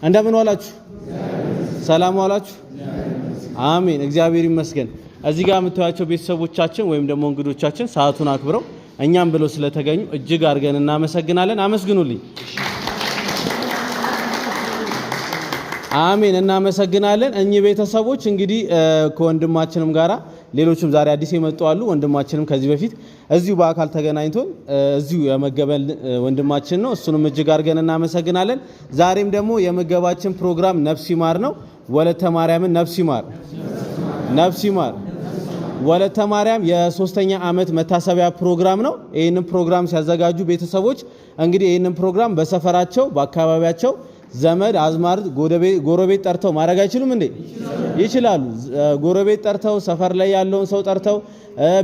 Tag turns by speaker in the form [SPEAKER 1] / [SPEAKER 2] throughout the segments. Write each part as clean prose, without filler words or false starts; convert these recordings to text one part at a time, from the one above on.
[SPEAKER 1] እንደምን ዋላችሁ? ሰላም ዋላችሁ? አሜን። እግዚአብሔር ይመስገን። እዚህ ጋር የምታዩቸው ቤተሰቦቻችን ወይም ደግሞ እንግዶቻችን ሰዓቱን አክብረው እኛም ብለው ስለተገኙ እጅግ አድርገን እናመሰግናለን። አመስግኑልኝ። አሜን። እናመሰግናለን። እኚህ ቤተሰቦች እንግዲህ ከወንድማችንም ጋራ ሌሎችም ዛሬ አዲስ የመጡ አሉ። ወንድማችንም ከዚህ በፊት እዚሁ በአካል ተገናኝቶ እዚሁ የመገበል ወንድማችን ነው። እሱንም እጅግ አድርገን እናመሰግናለን። ዛሬም ደግሞ የመገባችን ፕሮግራም ነፍስ ይማር ነው። ወለተ ማርያምን ነፍስ ይማር፣ ነፍስ ይማር። ወለተ ማርያም የሶስተኛ ዓመት መታሰቢያ ፕሮግራም ነው። ይህንን ፕሮግራም ሲያዘጋጁ ቤተሰቦች እንግዲህ ይህንን ፕሮግራም በሰፈራቸው በአካባቢያቸው ዘመድ አዝማድ ጎረቤት ጠርተው ማድረግ አይችሉም እንዴ? ይችላሉ። ጎረቤት ጠርተው ሰፈር ላይ ያለውን ሰው ጠርተው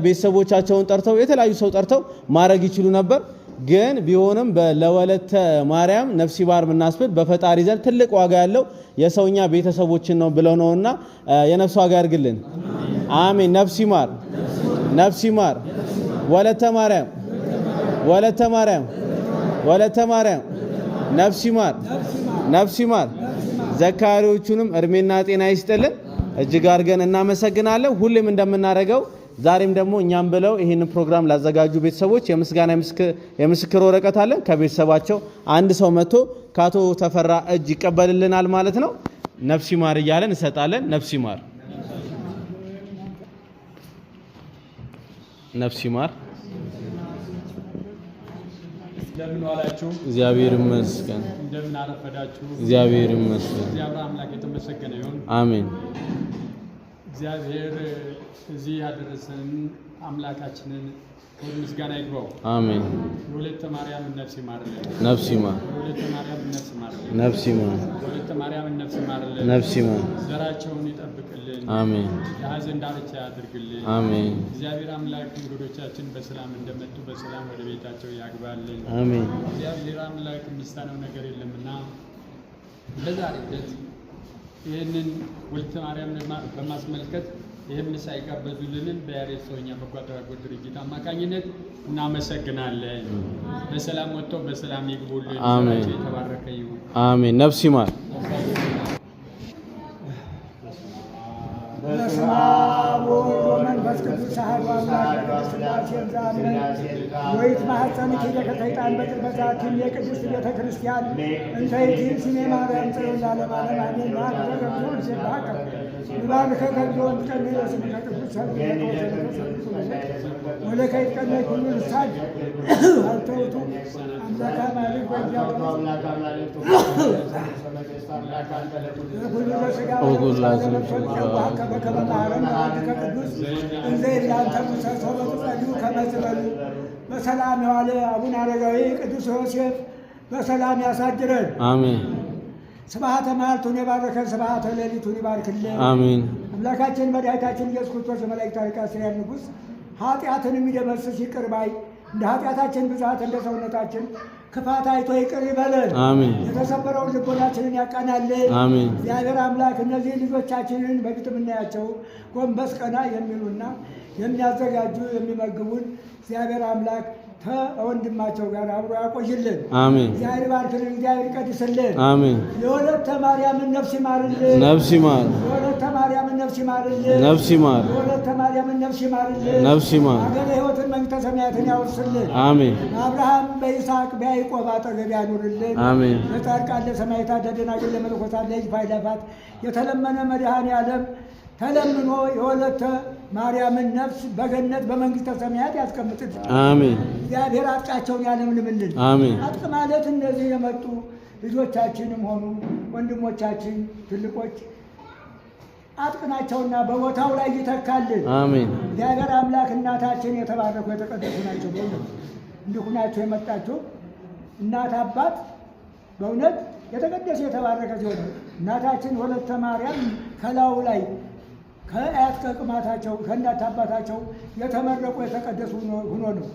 [SPEAKER 1] ቤተሰቦቻቸውን ጠርተው የተለያዩ ሰው ጠርተው ማድረግ ይችሉ ነበር። ግን ቢሆንም ለወለተ ማርያም ነፍስ ይማር የምናስብል በፈጣሪ ዘንድ ትልቅ ዋጋ ያለው የሰውኛ ቤተሰቦችን ነው ብለው ነውና የነፍስ ዋጋ ያርግልን። አሜን። ነፍስ ይማር፣ ነፍስ ይማር። ወለተ ማርያም፣ ወለተ ማርያም፣ ወለተ ማርያም ነፍስ ይማር፣ ነፍስ ይማር። ዘካሪዎቹንም እድሜና ጤና ይስጥልን። እጅግ አድርገን እናመሰግናለን። ሁሌም እንደምናደርገው ዛሬም ደግሞ እኛም ብለው ይህንን ፕሮግራም ላዘጋጁ ቤተሰቦች የምስጋና የምስክር ወረቀት አለን። ከቤተሰባቸው አንድ ሰው መጥቶ ከአቶ ተፈራ እጅ ይቀበልልናል ማለት ነው። ነፍስ ይማር እያለን እንሰጣለን። ነፍስ ይማር፣ ነፍስ ይማር።
[SPEAKER 2] እንደምን ዋላችሁ?
[SPEAKER 1] እግዚአብሔር ይመስገን።
[SPEAKER 2] እንደምን አረፈዳችሁ?
[SPEAKER 1] እግዚአብሔር ይመስገን።
[SPEAKER 2] እግዚአብሔር አምላክ የተመሰገነ ይሁን።
[SPEAKER 1] አሜን።
[SPEAKER 2] እግዚአብሔር እዚህ ያደረሰን አምላካችንን ክብር ምስጋና ይግባው።
[SPEAKER 1] አሜን።
[SPEAKER 2] የወለተ ማርያም ነፍስ ይማርልን፣
[SPEAKER 1] ነፍስ ይማር።
[SPEAKER 2] የወለተ ማርያም ነፍስ ይማርልን፣
[SPEAKER 1] ነፍስ ይማር።
[SPEAKER 2] የወለተ ማርያም ነፍስ ይማርልን፣
[SPEAKER 1] ነፍስ ይማር።
[SPEAKER 2] ዘራቸውን ይጠብቅልን።
[SPEAKER 1] አሜን።
[SPEAKER 2] የሐዘን ዳርቻ ያድርግልን።
[SPEAKER 1] አሜን።
[SPEAKER 2] እግዚአብሔር አምላክ እንግዶቻችን በሰላም እንደመጡ በሰላም ወደ ቤታቸው ያግባልን።
[SPEAKER 1] አሜን።
[SPEAKER 2] እግዚአብሔር አምላክ የሚሳነው ነገር የለምና በዛሬ ዕለት ይህንን ወለተ ማርያም በማስመልከት ይህም ምሳ የጋበዙልንን በያሬድ ሰውኛ በጎ አድራጎት ድርጅት አማካኝነት እናመሰግናለን። በሰላም ወጥተው በሰላም ይግቡልን።
[SPEAKER 1] አሜን።
[SPEAKER 2] የተባረከ ይሁን።
[SPEAKER 1] አሜን። ነፍስ ይማር።
[SPEAKER 3] በስመ አብ ወወልድ ወመንፈስ ቅዱስ አሐዱ አምላክ ሥላሴ ዘአምን ወይትማኅፀንኪ ለከሰይጣን በቅድመ ዛቲም የቅድስት ቤተ ክርስቲያን እንተ ይእቲ ስሜ ማርያም ጽዮን ለዓለመ ዓለም አሜን። ናብዘረብዞ ይሴብሐከ ይባርከከ እግዚኦ እንትቀንዕ ለስምከ ቅዱስ ሰብእ ወለከ ይትቀነይ ኩሉ ልሳን አልተውቱ አምላከ አማልክት ወኩሉ በሥጋ በከመ መሐረነ አብከ ቅዱስ እንዘ ይላንተ ሙሰሶ በትጸልዩ ከመ ትበሉ። በሰላም የዋለ አቡነ አረጋዊ ቅዱስ ዮሴፍ በሰላም ያሳድረን።
[SPEAKER 1] አሜን።
[SPEAKER 3] ስብሐተ መዓልቱን የባረከን ስብሐተ ሌሊቱን ይባርክልን።
[SPEAKER 1] አሜን።
[SPEAKER 3] አምላካችን መድኃኒታችን ኢየሱስ ክርስቶስ የመላእክት አለቃ የእስራኤል ንጉሥ ኃጢአትን የሚደመስስ ይቅር ባይ እንደ ኃጢአታችን ብዛት እንደ ሰውነታችን ክፋት አይቶ ይቅር ይበለን።
[SPEAKER 1] አሜን።
[SPEAKER 3] የተሰበረውን ልቦናችንን ያቃናልን።
[SPEAKER 1] አሜን።
[SPEAKER 3] እግዚአብሔር አምላክ እነዚህ ልጆቻችንን በፊት የምናያቸው ጎንበስ ቀና የሚሉና የሚያዘጋጁ የሚመግቡን እግዚአብሔር አምላክ ከወንድማቸው ጋር አብሮ ያቆይልን።
[SPEAKER 1] አሜን።
[SPEAKER 3] እግዚአብሔር ባርክልን፣ እግዚአብሔር ይቀድስልን።
[SPEAKER 1] አሜን።
[SPEAKER 3] የወለተ ማርያምን ነፍስ ይማርልን፣
[SPEAKER 1] ነፍስ ይማር።
[SPEAKER 3] የወለተ ማርያምን ነፍስ ይማርልን፣
[SPEAKER 1] ነፍስ ይማር።
[SPEAKER 3] የወለተ ማርያምን ነፍስ ይማርልን፣
[SPEAKER 1] ነፍስ ይማር።
[SPEAKER 3] አገረ ሕይወትን መንግሥተ ሰማያትን ያወርስልን።
[SPEAKER 1] አሜን።
[SPEAKER 3] አብርሃም በይስሐቅ በያዕቆብ አጠገብ ያኑርልን።
[SPEAKER 1] አሜን።
[SPEAKER 3] ለጻድቃን ለሰማዕታት ለደናግል ለመነኮሳት ለሕዝብ አእላፋት የተለመነ መድኃኔ ዓለም ተለምኖ የወለተ ማርያምን ነፍስ በገነት በመንግሥተ ሰማያት ያስቀምጥልን።
[SPEAKER 1] አሜን።
[SPEAKER 3] እግዚአብሔር አጥቃቸውን ያለምልምልን።
[SPEAKER 1] አሜን።
[SPEAKER 3] አጥቅ ማለት እነዚህ የመጡ ልጆቻችንም ሆኑ ወንድሞቻችን ትልቆች አጥቅ ናቸውና በቦታው ላይ ይተካልን።
[SPEAKER 1] አሜን።
[SPEAKER 3] እግዚአብሔር አምላክ እናታችን የተባረኩ የተቀደሱ ናቸው። በእውነት እንዲሁ ናቸው የመጣችሁ እናት አባት በእውነት የተቀደሰ የተባረከ ሲሆን እናታችን ወለተ ማርያም ከላዩ ላይ ከአያት ከቅማታቸው ከእናት አባታቸው የተመረቁ የተቀደሱ ሆኖ ነው።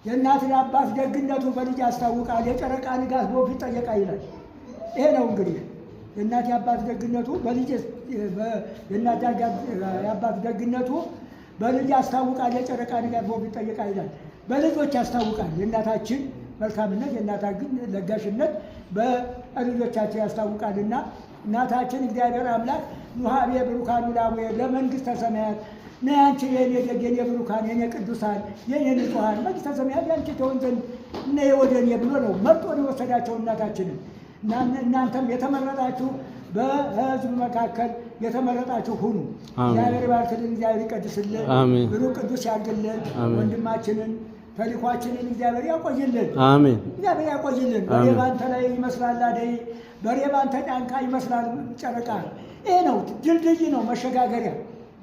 [SPEAKER 3] የእናት አባት ደግነቱ በልጅ ያስታውቃል። የጨረቃ ንጋት በወፍ ይጠየቃ ይላል። ይሄ ነው እንግዲህ የእናት አባት ደግነቱ በልጅ የእናት አባት ደግነቱ በልጅ ያስታውቃል። የጨረቃ ንጋት በወፍ ይጠየቃ ይላል። በልጆች ያስታውቃል። የእናታችን መልካምነት የእናታችን ለጋሽነት በልጆቻቸው ያስታውቃልና እናታችን እግዚአብሔር አምላክ ኑሃቤ ብሩካኑ ላቡየ ለመንግሥተ ሰማያት ነይ አንቺ የኔ ደግ የኔ ብሩካን የኔ ቅዱሳን የኔ ንጹሐን መንግሥተ ሰማያት ያንቺ ትሆን ዘንድ ነይ ወደ እኔ ብሎ ነው መርጦ የወሰዳቸው እናታችንን። እናንተም የተመረጣችሁ በሕዝብ መካከል የተመረጣችሁ ሁኑ። እግዚአብሔር ይባርክልን፣ እግዚአብሔር ይቀድስልን፣ ብሩክ ቅዱስ ያድርግልን። ወንድማችንን ተልኳችንን እግዚአብሔር ያቆይልን።
[SPEAKER 1] አሜን።
[SPEAKER 3] እግዚአብሔር ያቆይልን። በሬ ባንተ ላይ ይመስላል አደይ፣ በሬ ባንተ ጫንቃ ይመስላል ጨረቃ። ይሄ ነው ድልድይ ነው መሸጋገሪያ።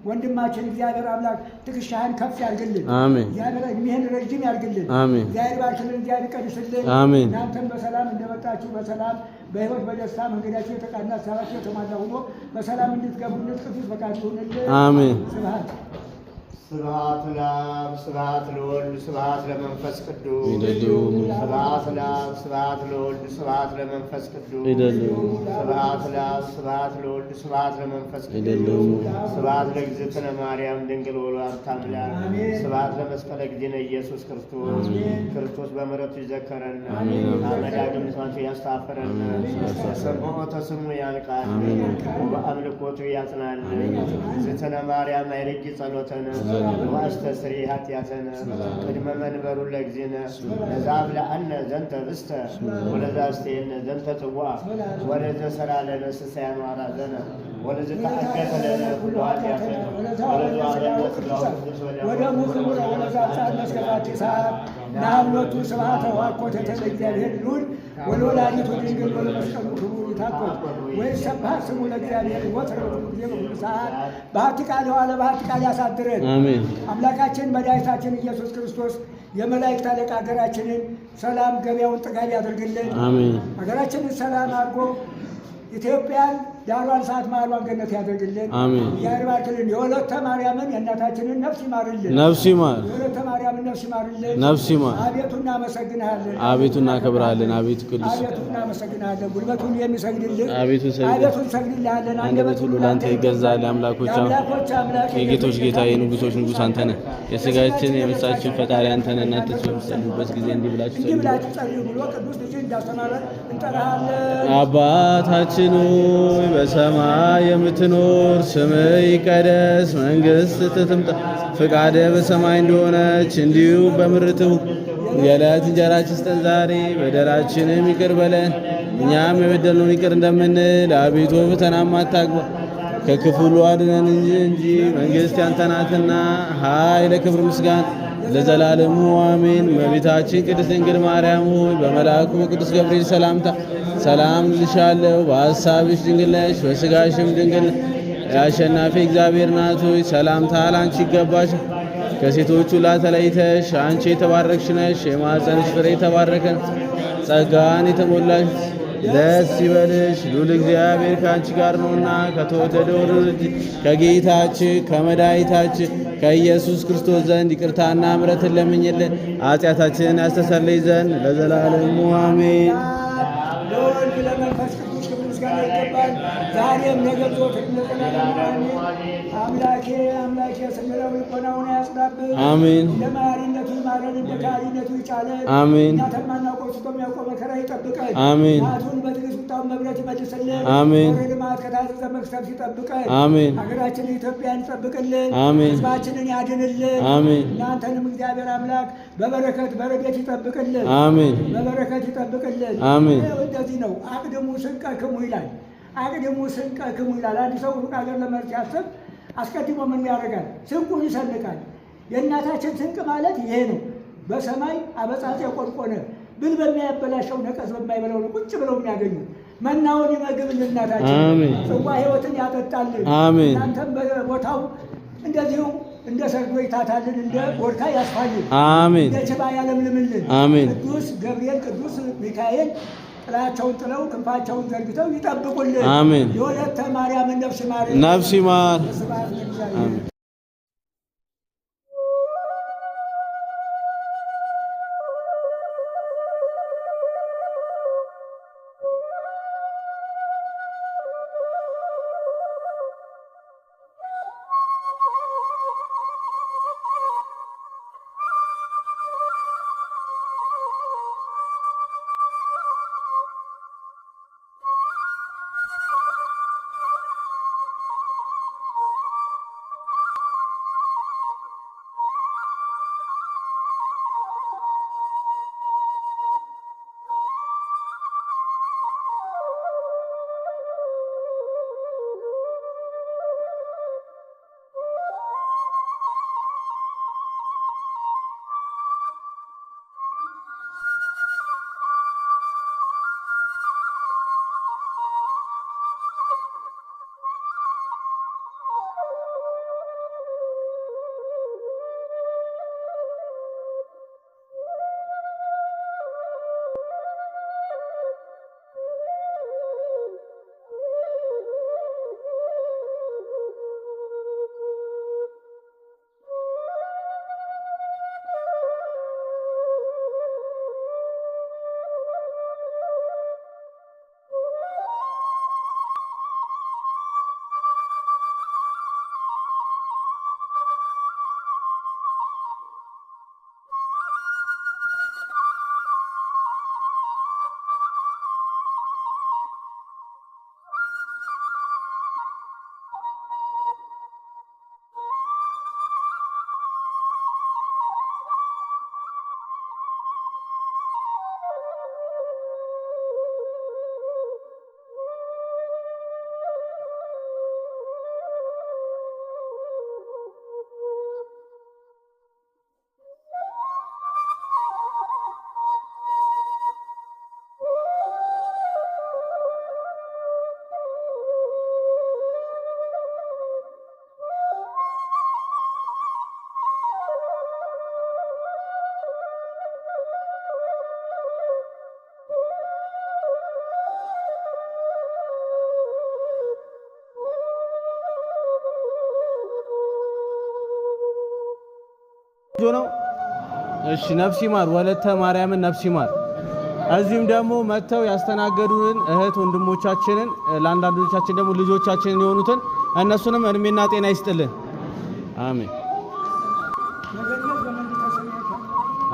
[SPEAKER 3] ወንድማችን እግዚአብሔር አምላክ ትከሻህን ከፍ ያድርግልን።
[SPEAKER 1] አሜን።
[SPEAKER 3] እግዚአብሔር እድሜህን ረጅም ያድርግልን።
[SPEAKER 1] አሜን።
[SPEAKER 3] እግዚአብሔር ይባርክልን፣ እግዚአብሔር ይቀድስልን።
[SPEAKER 1] አሜን።
[SPEAKER 3] እናንተም በሰላም እንደመጣችሁ በሰላም በሕይወት በደስታ መንገዳችሁ የተቃና ሀሳባችሁ የተሟላ ሆኖ በሰላም እንድትገቡልን ቅዱስ ፈቃድ ይሁንልን።
[SPEAKER 1] አሜን።
[SPEAKER 3] ስብሐት
[SPEAKER 4] ስብሐት ለአብ ስብሐት ለወልድ ስብሐት ለመንፈስ ቅዱስ
[SPEAKER 1] ይደሉ
[SPEAKER 4] ስብሐት ለአብ ስብሐት ለወልድ ስብሐት ለመንፈስ ቅዱስ
[SPEAKER 1] ይደሉ
[SPEAKER 4] ስብሐት ለአብ ስብሐት ለወልድ ስብሐት ለመንፈስ
[SPEAKER 1] ይደሉ
[SPEAKER 4] ቅዱስ ስብሐት ለእግዝእትነ ማርያም ድንግል ወለወላዲተ አምላክ ስብሐት ለመስቀለ እግዚእነ ኢየሱስ ክርስቶስ ክርስቶስ በምሕረቱ ይዘከረን አመዳግም ንሳቱ ያስታፍረን በሰምዖተ ስሙ ያንቃን በአምልኮቱ ያጽናን እግዝእትነ ማርያም አይርጊ ጸሎተነ ዋስተስሪ ኃጢአተነ ቅድመ መንበሩ ለእግዚእነ ለዛብ ለአነ ዘንተ ርስተ ወለዛስቴነ ዘንተ ጽዋዕ ወለዘ ሠራ ለነ ስሳያነ ወአራዘነ ወለዘ ተአገተ ለነ ኩሉ ኃጢአተነ ወለዘ አርያነ ሥጋሁ ቅዱስ
[SPEAKER 3] ወደሙ ክቡር አለዛብጻት መስከፋት ሰዓት ናብሎቱ ስብሐተ ዋኮተ ተለ እግዚአብሔር ይሁን ወለወላዲቱ ድንግል ወለመስቀሉ ክቡር ይታኮት ወይሰብሐት ስሙ ለእግዚአብሔር ወትረ ጊዜ በሁሉ ሰዓት በሀብት ቃል የዋለ በሀብት ቃል ያሳድረን።
[SPEAKER 1] አሜን።
[SPEAKER 3] አምላካችን መድኃኒታችን ኢየሱስ ክርስቶስ የመላእክት አለቃ ሀገራችንን ሰላም ገበያውን ጥጋብ ያደርግልን።
[SPEAKER 1] አሜን።
[SPEAKER 3] ሀገራችንን ሰላም አድርጎ ኢትዮጵያን ዳሯን ሰዓት መሃሏን ገነት ያደርግልን።
[SPEAKER 1] አሜን።
[SPEAKER 3] እግዚአብሔር ይባርክልን። የወለተ ማርያምን የእናታችንን ነፍስ ይማርልን።
[SPEAKER 1] ነፍስ ይማር፣
[SPEAKER 3] የወለተ ማርያምን ነፍስ ይማርልን።
[SPEAKER 1] ነፍስ ይማር።
[SPEAKER 3] አቤቱ እናመሰግንሃለን፣
[SPEAKER 1] አቤቱ እናከብርሃለን። አቤቱ ቅዱስ
[SPEAKER 3] አቤቱ እናመሰግንሃለን። ጉልበቱን የሚሰግድልን
[SPEAKER 1] አቤቱ
[SPEAKER 3] አቤቱ እንሰግድልሃለን።
[SPEAKER 1] አንደበት ሁሉ ለአንተ ይገዛል። የአምላኮች
[SPEAKER 3] የአምላኮች አምላክ
[SPEAKER 1] የጌቶች ጌታ የንጉሶች ንጉሥ አንተ ነህ። የሥጋችን የነፍሳችን ፈጣሪ አንተ ነህ። እናንተ በምትጸልዩበት ጊዜ እንዲህ ብላችሁ
[SPEAKER 3] እንዲህ
[SPEAKER 1] ጸልዩ።
[SPEAKER 3] ብላችሁ ጸልዩ ብሎ ቅዱስ ልጅ እንዳስተማረ እንጠራሃለን።
[SPEAKER 1] አባታችን ሆይ በሰማይ የምትኖር ስምህ ይቀደስ፣ መንግሥትህ ትምጣ፣ ፈቃድህ በሰማይ እንደሆነች እንዲሁም በምድር ትሁን። የዕለት እንጀራችንን ስጠን ዛሬ፣ በደላችንም ይቅር በለን እኛም የበደልነውን ይቅር እንደምንል፣ አቤቱ ፈተናም አታግባን ከክፉ ሁሉ አድነን እንጂ መንግሥት ያንተ ናትና ኃይል፣ ክብር፣ ምስጋና ለዘላለሙ አሜን። እመቤታችን ቅድስት ድንግል ማርያም ሆይ በመልአኩ በቅዱስ ገብርኤል ሰላምታ ሰላም እልሻለሁ። በሐሳብሽ ድንግል ነሽ፣ በሥጋሽም ድንግል ነሽ። የአሸናፊ እግዚአብሔር እናት ሆይ ሰላምታ ላንቺ ይገባሻል። ከሴቶች ሁሉ ተለይተሽ አንቺ የተባረክሽ ነሽ፣ የማኅፀንሽ ፍሬ የተባረከ ነው። ጸጋን የተሞላሽ ደስ ይበልሽ፣ ልዑል እግዚአብሔር ከአንቺ ጋር ነውና ከተወደደው ልጅ ከጌታችን ከመድኃኒታችን ከኢየሱስ ክርስቶስ ዘንድ ይቅርታና ምሕረትን ለምኝልን ኃጢአታችንን ያስተሰርይ ዘንድ ለዘላለሙ አሜን።
[SPEAKER 3] ለወልድ ለመንፈስ ቅዱስ ክብር ምስጋና ይገባል፣ ዛሬም ነገም ዘወትርም ለዘላለሙ አሜን። አምላኬ አምላኬ ስንለው ልቦናውን ያጽናብን።
[SPEAKER 1] አሜን።
[SPEAKER 3] እንደ መሐሪነቱ ይማረን፣ እንደ ካህሪነቱ ይጫለን።
[SPEAKER 1] አሜን።
[SPEAKER 3] እኛ ተማናውቀው ስቶ የሚያውቀው መከራ ይጠብቀን።
[SPEAKER 1] አሜን።
[SPEAKER 3] ናቱን በትዕግስት ውጣውን መብረት ይመልስልን።
[SPEAKER 1] አሜን።
[SPEAKER 3] ወደ ልማት ከታዘዘ መቅሰፍት ይጠብቀን።
[SPEAKER 1] አሜን።
[SPEAKER 3] ሀገራችንን ኢትዮጵያን ይጠብቅልን።
[SPEAKER 1] አሜን።
[SPEAKER 3] ሕዝባችንን ያድንልን።
[SPEAKER 1] አሜን።
[SPEAKER 3] እናንተንም እግዚአብሔር አምላክ በበረከት በረድኤት ይጠብቅልን።
[SPEAKER 1] አሜን።
[SPEAKER 3] በበረከት ይጠብቅልን።
[SPEAKER 1] አሜን።
[SPEAKER 3] እንደዚህ ነው። አቅድሙ ስንቀክሙ ይላል። አቅድሙ ስንቀክሙ ይላል። አንድ ሰው ሩቅ ሀገር ለመሄድ ሲያስብ አስቀድሞ ምን ያደርጋል? ስንቁን ይሰንቃል። የእናታችን ስንቅ ማለት ይሄ ነው። በሰማይ አበጻጽ የቆርቆነ ብል በሚያበላሸው ነቀዝ በማይበላው ነው ቁጭ ብለው የሚያገኙ መናውን ይመግብልን እናታችን።
[SPEAKER 1] አሜን።
[SPEAKER 3] ጽዋ ሕይወትን ያጠጣልን።
[SPEAKER 1] አሜን።
[SPEAKER 3] እናንተም በቦታው እንደዚሁ እንደ ሰርዶ ይታታልን፣ እንደ ቦርካ ያስፋልን፣
[SPEAKER 1] አሜን።
[SPEAKER 3] እንደ ችባ ያለምልምልን።
[SPEAKER 1] አሜን።
[SPEAKER 3] ቅዱስ ገብርኤል ቅዱስ ሚካኤል ጥላቸውን ጥለው ክንፋቸውን ዘርግተው ይጠብቁልን።
[SPEAKER 1] አሜን።
[SPEAKER 3] የወለተ ማርያምን ነፍስ ይማር፣
[SPEAKER 1] ነፍስ ይማር።
[SPEAKER 3] ስብሐት ለእግዚአብሔር።
[SPEAKER 1] አሜን። ነው። እሺ ነፍስ ይማር ወለተ ማርያምን ነፍስ ይማር። እዚህም ደግሞ መጥተው ያስተናገዱን እህት ወንድሞቻችንን ለአንዳንዶቻችን ደግሞ ልጆቻችንን የሆኑትን እነሱንም እድሜና ጤና ይስጥልን። አሜን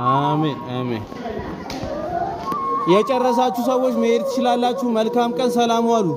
[SPEAKER 1] አሜን አሜን። የጨረሳችሁ ሰዎች መሄድ ትችላላችሁ። መልካም ቀን፣ ሰላም ዋሉ።